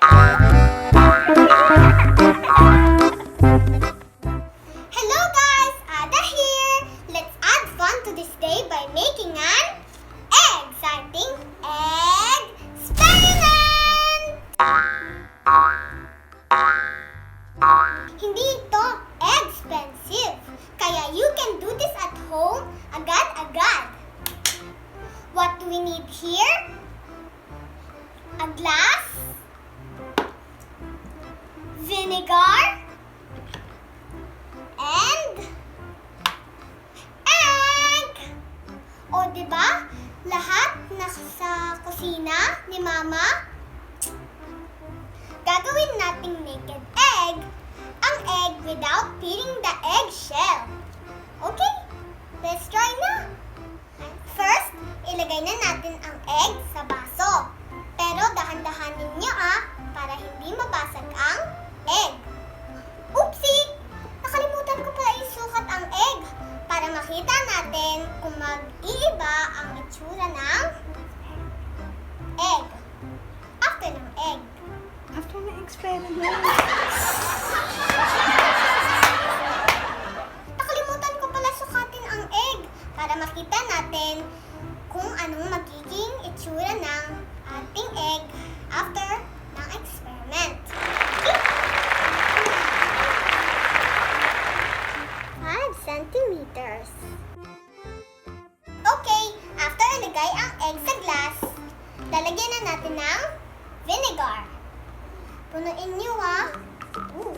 Hello guys, Ada here. Let's add fun to this day by making an exciting egg experiment! Hindi ito expensive, kaya you can do this at home agad-agad. What do we need here? A glass, vinegar, and egg! O, diba? Lahat nasa kusina ni Mama. Gagawin nating naked egg ang egg without peeling the eggshell. Okay, let's try na. First, ilagay na natin ang egg sa baso. Pero dahan-dahanin nyo para hindi mabasag ang egg. Oopsie! Nakalimutan ko pala isukat ang egg para makita natin kung mag-iiba ang itsura ng egg. After ng egg. After the experiment. Nakalimutan ko pala sukatin ang egg para makita natin kung anong magiging itsura ng ating egg after ng experiment. 5 centimeters. Okay, after ilagay ang egg sa glass, lalagyan na natin ng vinegar. Punuin nyo Ooh.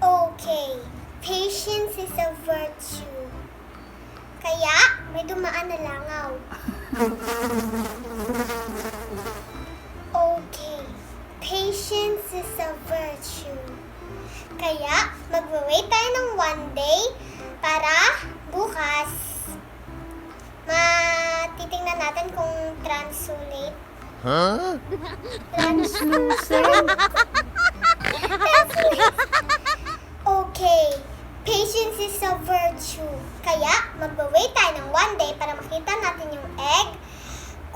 Okay, patience is a virtue. Kaya, may dumaan na langaw. Okay, patience is a virtue. Kaya, magwa-wait tayo ng 1 day para bukas titingnan natin kung translate. Huh? Translucent. Okay, patience is a virtue. Kaya, magwa-wait tayo ng 1 day para makita natin yung egg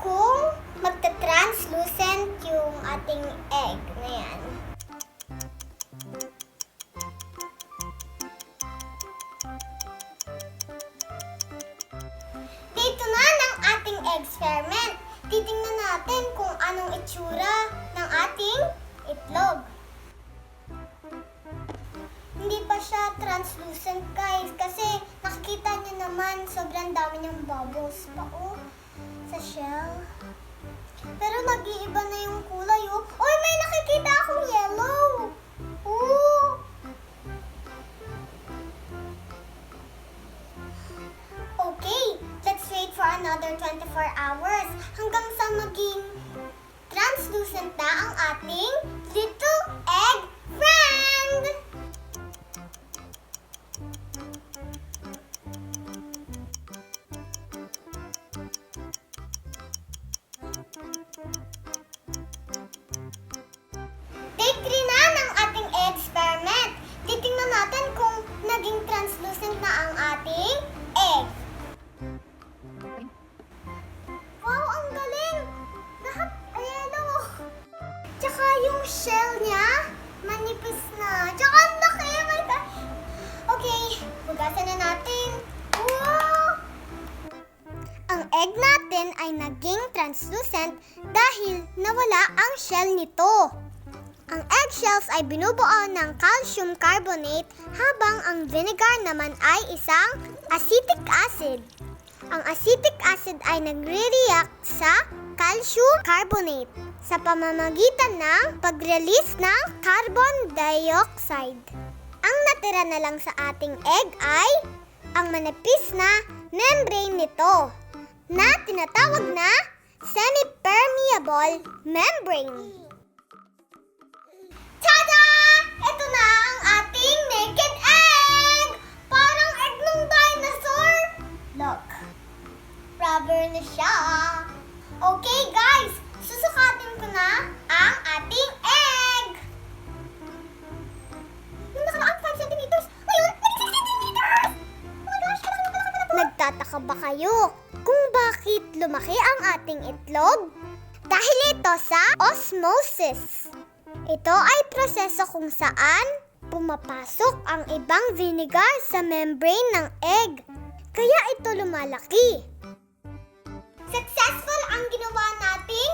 kung magta-translucent yung ating egg na yan. Dito na ng ating experiment. Titingnan natin kung anong itsura ng ating itlog. Hindi pa siya translucent guys kasi nakikita niyo naman sobrang dami niyang bubbles pa sa shell. Pero nag-iiba na yung kulay Oy, may nakikita akong yellow! Okay, let's wait for another 24 hours hanggang sa maging translucent na ang ating little egg friend! Day 3 na ng ating experiment. Titingnan natin kung naging translucent na ang ating egg. Wow, ang galing! Lahat yellow. Tsaka yung shell niya, manipis na. Tsaka ang laki, oh my gosh. Okay, hugasan na natin. Wow! Ang egg natin ay naging translucent dahil nawala ang shell nito. Ang eggshells ay binubuo ng calcium carbonate habang ang vinegar naman ay isang acetic acid. Ang acetic acid ay nagre-react sa calcium carbonate sa pamamagitan ng pag-release ng carbon dioxide. Ang natira na lang sa ating egg ay ang manipis na membrane nito na tinatawag na semi-permeable membrane. Tada! Ito na ang ating naked egg! Parang egg ng dinosaur! Look, rubber na siya. Okay guys, susukatin ko na ang ating egg! Nung nakaraan 5 centimeters, ngayon, naging 6 Nagtataka ba kayo kung bakit lumaki ang ating itlog? Dahil ito sa osmosis. Ito ay proseso kung saan pumapasok ang ibang vinegar sa membrane ng egg. Kaya ito lumalaki. Successful ang ginawa nating